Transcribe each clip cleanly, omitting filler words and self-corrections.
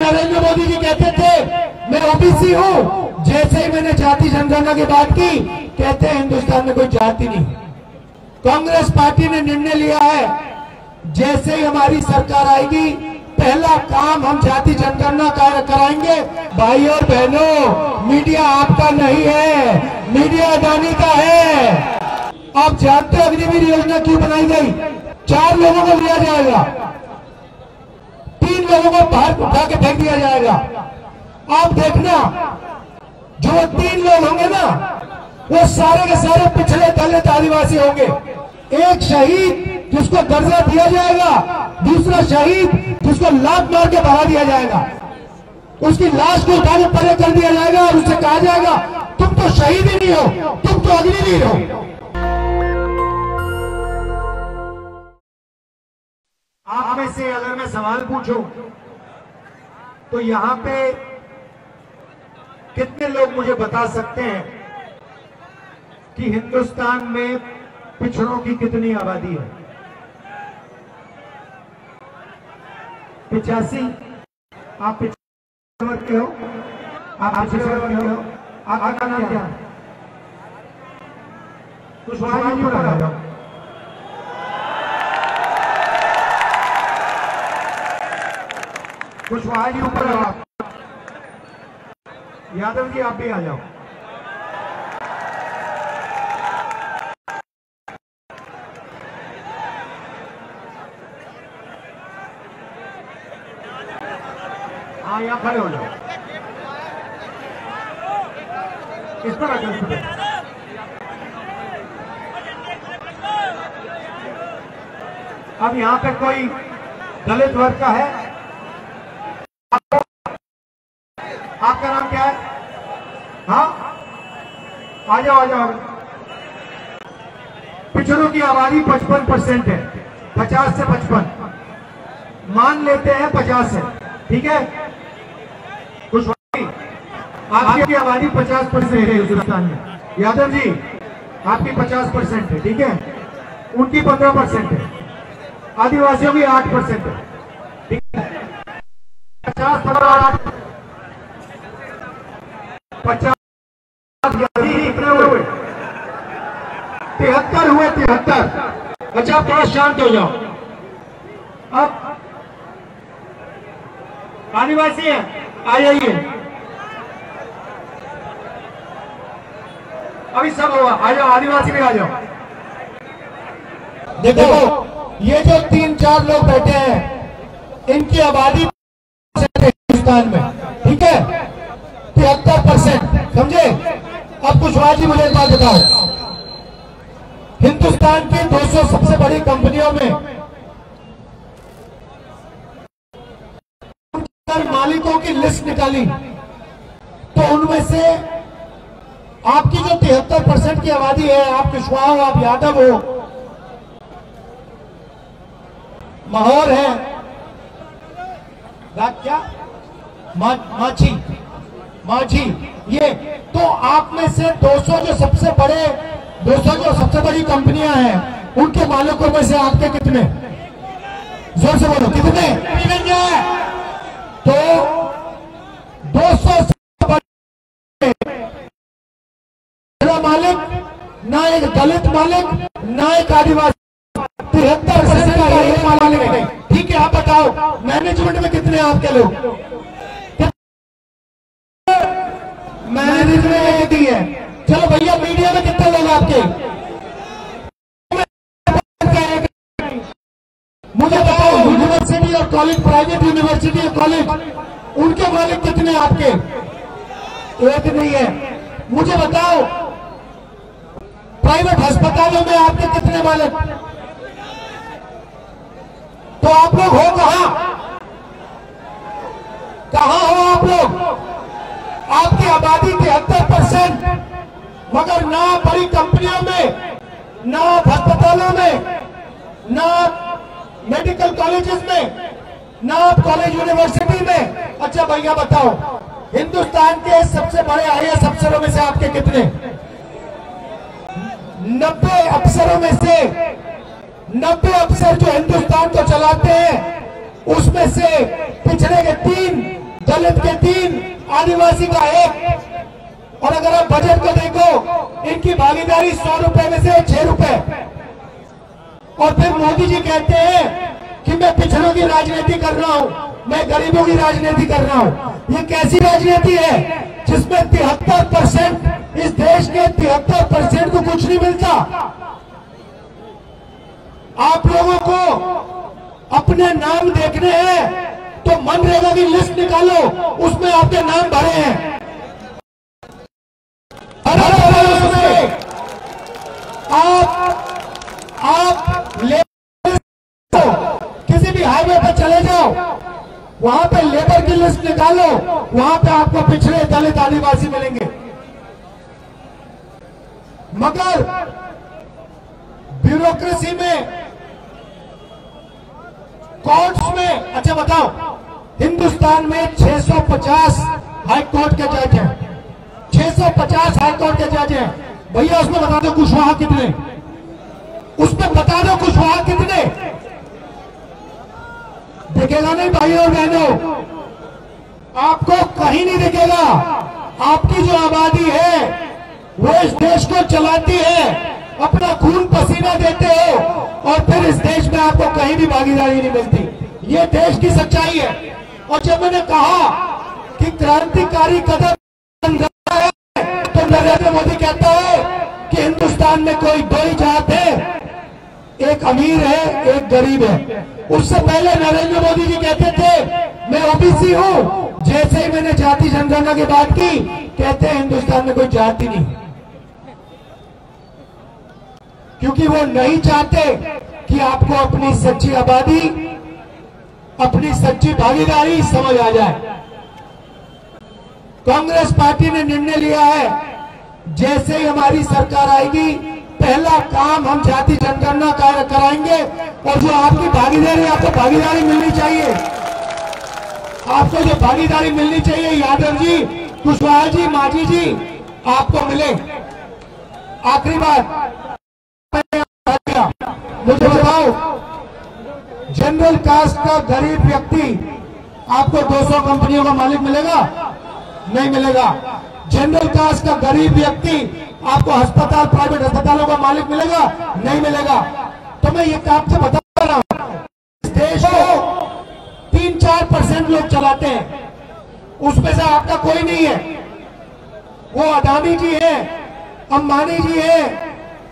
नरेंद्र मोदी जी कहते थे मैं ओबीसी हूं, जैसे ही मैंने जाति जनगणना की बात की कहते हैं हिंदुस्तान में कोई जाति नहीं। कांग्रेस पार्टी ने निर्णय लिया है जैसे ही हमारी सरकार आएगी पहला काम हम जाति जनगणना कराएंगे। भाई और बहनों, मीडिया आपका नहीं है, मीडिया अडानी का है। आप जानते हो अग्निवीर योजना क्यों बनाई गई? 4 लोगों को लिया जाएगा, 3 लोगों को बाहर उठा के फेंक दिया जाएगा। आप देखना जो 3 लोग होंगे ना वो सारे के सारे पिछड़े दलित आदिवासी होंगे। एक शहीद जिसको दर्जा दिया जाएगा, दूसरा शहीद जिसको लात मार के भगा दिया जाएगा, उसकी लाश को उठाने परे कर दिया जाएगा और उससे कहा जाएगा तुम तो शहीद ही नहीं हो, तुम तो अग्निवीर हो। आप में से अगर मैं सवाल पूछूं तो यहां पे कितने लोग मुझे बता सकते हैं कि हिंदुस्तान में पिछड़ों की कितनी आबादी है? 85। आप पिछड़े वर्ग के हो? आप पिछड़े वर्ग के हो? आपका नाम क्या है? कुशवाहा जी ऊपर आ जाओ। कुशवाहा जी ऊपर आओ। यादव जी आप भी आ जाओ। हाँ यहाँ खड़े हो जाओ। इस पर आकर इस पर। अब यहाँ पे कोई दलित वर्ग का है? आपका नाम क्या है? हाँ आ जाओ आ जाओ। पिछड़ों की आबादी 55% है, 50 से 55 मान लेते हैं 50 है, ठीक है? कुछ आपकी आबादी 50% है हिंदुस्तान में। यादव जी आपकी 50% है, ठीक है? उनकी 15% है, आदिवासियों की 8% है, ठीक है? 50 15 50 कितने हुए? 73 हुए, 73। अच्छा आप थोड़ा शांत हो जाओ। अब आदिवासी है, आ जाइए। अभी सब हुआ, आ जाओ आदिवासी भी आ जाओ। देखो ये जो 3-4 लोग बैठे हैं इनकी आबादी हिंदुस्तान में, ठीक है? 73%, समझे? अब कुशवाहा जी मुझे एक बात बताओ, हिंदुस्तान की 200 सबसे बड़ी कंपनियों में मालिकों की लिस्ट निकाली तो उनमें से आपकी जो 73% की आबादी है, आप कुशवाहा हो, आप यादव हो, माहौर है, क्या माझी, ये तो आप में से 200 जो सबसे बड़ी कंपनियां हैं उनके मालिकों में से आपके कितने? जोर से बोलो, कितने? तो 200 मालिक, ना एक दलित मालिक, ना एक आदिवासी, 73% का एक मालिक है, ठीक है? आप बताओ मैनेजमेंट में कितने आपके लोग? मैनेजमेंट में कितनी है? चलो भैया मीडिया में कितने लोग आपके? मुझे बताओ यूनिवर्सिटी और कॉलेज, प्राइवेट यूनिवर्सिटी और कॉलेज, उनके मालिक कितने आपके? एक नहीं है। मुझे बताओ प्राइवेट अस्पतालों में आपके कितने मालिक? तो आप लोग हो कहां हो आप लोग? आपकी आबादी 73%, मगर ना बड़ी कंपनियों में, ना अस्पतालों में, ना मेडिकल कॉलेजेस में, ना कॉलेज यूनिवर्सिटी में। अच्छा भैया बताओ हिंदुस्तान के सबसे बड़े आईएएस अफसरों में से आपके कितने? 90 अफसरों में से 90 अफसर जो हिंदुस्तान को चलाते हैं उसमें से पिछड़े के 3 दलित के 3, आदिवासी का 1। और अगर आप बजट को देखो, इनकी भागीदारी 100 रुपए में से 6 रुपए। और फिर मोदी जी कहते हैं कि मैं पिछड़ों की राजनीति कर रहा हूं, मैं गरीबों की राजनीति कर रहा हूं। ये कैसी राजनीति है जिसमें 73% इस देश के 73% को कुछ नहीं मिलता। आप लोगों को अपने नाम देखने हैं तो मनरेगा की लिस्ट निकालो, उसमें आपके नाम भरे हैं। आप किसी भी हाईवे पर चले जाओ, वहां पे लेबर की लिस्ट निकालो, वहां पे आपको पिछड़े दलित आदिवासी मिलेंगे। मगर ब्यूरोक्रेसी में, कोर्ट्स में, अच्छा बताओ, हिंदुस्तान में 650 हाई कोर्ट के जज हैं, 650 हाई कोर्ट के जज हैं। भैया उसमें बता दो कुशवाहा कितने, उसमें बता दो कुशवाहा कितने। दिखेगा नहीं भाई और बहनों, आपको कहीं नहीं दिखेगा। आपकी जो आबादी है वो इस देश को चलाती है, अपना खून पसीना देते हो, और फिर इस देश में आपको कहीं भी भागीदारी नहीं मिलती। ये देश की सच्चाई है। और जब मैंने कहा कि क्रांतिकारी कदम रहा है, तो नरेंद्र मोदी कहता है कि हिंदुस्तान में कोई दो ही जात है, एक अमीर है, एक गरीब है। उससे पहले नरेंद्र मोदी जी कहते थे मैं ओबीसी हूं। जैसे ही मैंने जाति जनगणना की बात की, कहते हैं हिंदुस्तान में कोई जाति नहीं, क्योंकि वो नहीं चाहते कि आपको अपनी सच्ची आबादी, अपनी सच्ची भागीदारी समझ आ जाए। कांग्रेस पार्टी ने निर्णय लिया है, जैसे ही हमारी सरकार आएगी, पहला काम हम जाति जनगणना कराएंगे। और जो आपकी भागीदारी, आपको भागीदारी मिलनी चाहिए, आपको जो भागीदारी मिलनी चाहिए, यादव जी, कुशवाहा जी, मांझी जी, आपको मिले। आखिरी बात मुझे बताओ, जनरल कास्ट का गरीब व्यक्ति आपको 200 कंपनियों का मालिक मिलेगा? नहीं मिलेगा। जनरल कास्ट का गरीब व्यक्ति आपको अस्पताल, प्राइवेट अस्पतालों का मालिक मिलेगा? नहीं मिलेगा। तो मैं ये आपसे बता रहा हूं, इस देश को 3-4% लोग चलाते हैं, उसमें से आपका कोई नहीं है। वो अडानी जी है, अंबानी जी है,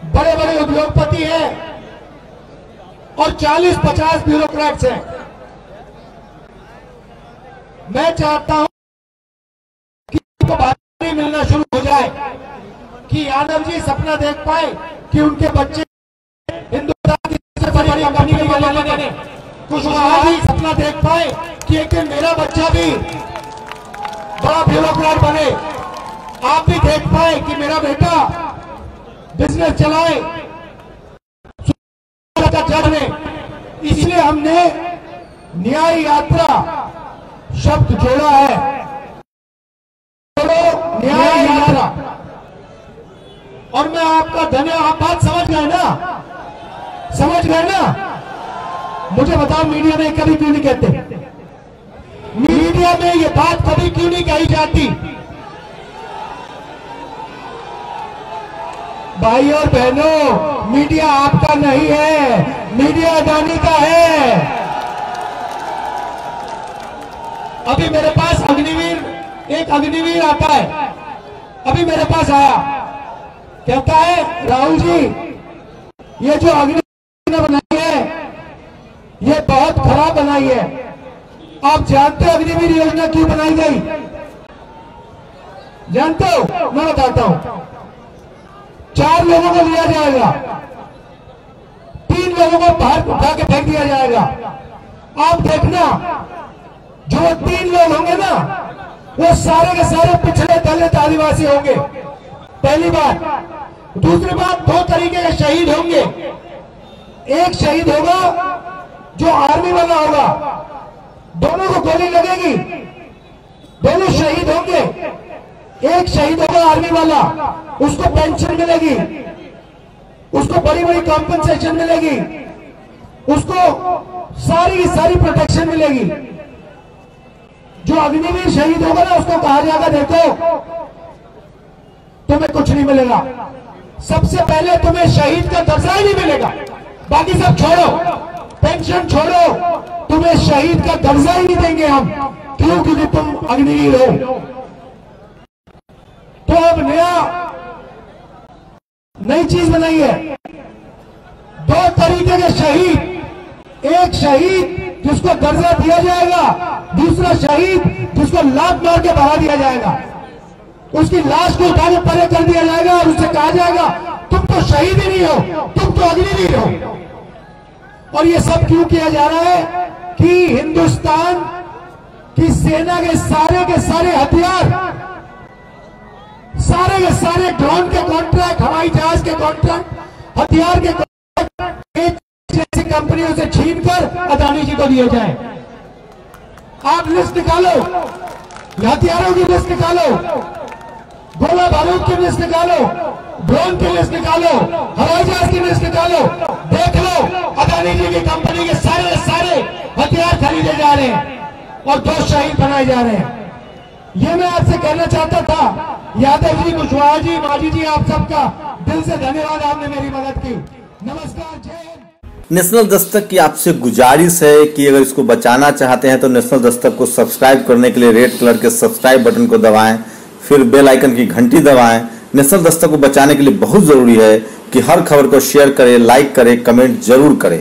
बड़े बड़े उद्योगपति हैं, और 40-50 ब्यूरोक्रेट्स हैं। मैं चाहता हूं कि उनको भागीदारी मिलना शुरू हो जाए, कि यादव जी सपना देख पाए कि उनके बच्चे हिंदुस्तान की सबसे बड़ी कंपनी में मालिक बने। कुशवाहा जी सपना देख पाए कि एक दिन मेरा बच्चा भी बड़ा ब्यूरोक्रेट बने। आप भी देख पाए कि मेरा बेटा बिजनेस चलाए, जज ने। इसलिए हमने न्याय यात्रा शब्द जोड़ा है, न्याय यात्रा। और मैं आपका धन्यवाद, आप बात समझ गए ना, समझ गए ना? मुझे बताओ, मीडिया में कभी क्यों नहीं कहते? मीडिया में ये बात कभी क्यों नहीं कही जाती? भाई और बहनों, मीडिया आपका नहीं है, मीडिया अडानी का है। अभी मेरे पास एक अग्निवीर आता है, अभी मेरे पास आया, कहता है राहुल जी, ये जो अग्निवीर बनाई है, ये बहुत खराब बनाई है। आप जानते हो अग्निवीर योजना क्यों बनाई गई? जानते हो? मैं बताता हूं। 4 लोगों को लिया जाएगा, 3 लोगों को बाहर उठा के फेंक दिया जाएगा। आप देखना, जो 3 लोग होंगे ना, वो सारे के सारे पिछड़े दलित आदिवासी होंगे, पहली बात। दूसरी बात, 2 तरीके के शहीद होंगे। एक शहीद होगा जो आर्मी वाला होगा, दोनों को गोली लगेगी, दोनों शहीद होंगे। एक शहीद होगा आर्मी वाला, उसको पेंशन मिलेगी, उसको बड़ी बड़ी कॉम्पनसेशन मिलेगी, उसको सारी की सारी प्रोटेक्शन मिलेगी। जो अग्निवीर शहीद होगा ना उसको कहा जाएगा देखो तुम्हें कुछ नहीं मिलेगा, सबसे पहले तुम्हें शहीद का दर्जा ही नहीं मिलेगा, बाकी सब छोड़ो, पेंशन छोड़ो, तुम्हें शहीद का दर्जा ही नहीं देंगे हम, क्यों? क्योंकि तुम अग्निवीर हो। तो अब नई चीज बनाई है, दो तरीके के शहीद, एक शहीद जिसको दर्जा दिया जाएगा, दूसरा शहीद जिसको लात मार के भगा दिया जाएगा, उसकी लाश को उठाने परे कर दिया जाएगा और उससे कहा जाएगा तुम तो शहीद ही नहीं हो, तुम तो अग्निवीर हो। और ये सब क्यों किया जा रहा है कि हिंदुस्तान की सेना के सारे हथियार, सारे के सारे ड्रोन के कॉन्ट्रैक्ट, हवाई जहाज के कॉन्ट्रैक्ट, हथियार के कॉन्ट्रैक्ट जैसी कंपनियों से छीनकर अदानी जी को दिए जाए। आप लिस्ट निकालो, हथियारों की लिस्ट निकालो, गोला बारूद की लिस्ट निकालो, ड्रोन की लिस्ट निकालो, हवाई जहाज की लिस्ट निकालो, देख लो अदानी जी की कंपनी के सारे हथियार खरीदे जा रहे हैं और 2 शहीद बनाए जा रहे हैं। ये मैं आपसे कहना चाहता था। यादव जी, कुशवाहा जी, मांझी जी, आप सबका दिल से धन्यवाद, आपने मेरी मदद की। नमस्कार, जय हिंद। नेशनल दस्तक की आपसे गुजारिश है कि अगर इसको बचाना चाहते हैं तो नेशनल दस्तक को सब्सक्राइब करने के लिए रेड कलर के सब्सक्राइब बटन को दबाएं, फिर बेल आइकन की घंटी दबाएं। नेशनल दस्तक को बचाने के लिए बहुत जरूरी है कि हर खबर को शेयर करें, लाइक करें, कमेंट जरूर करें।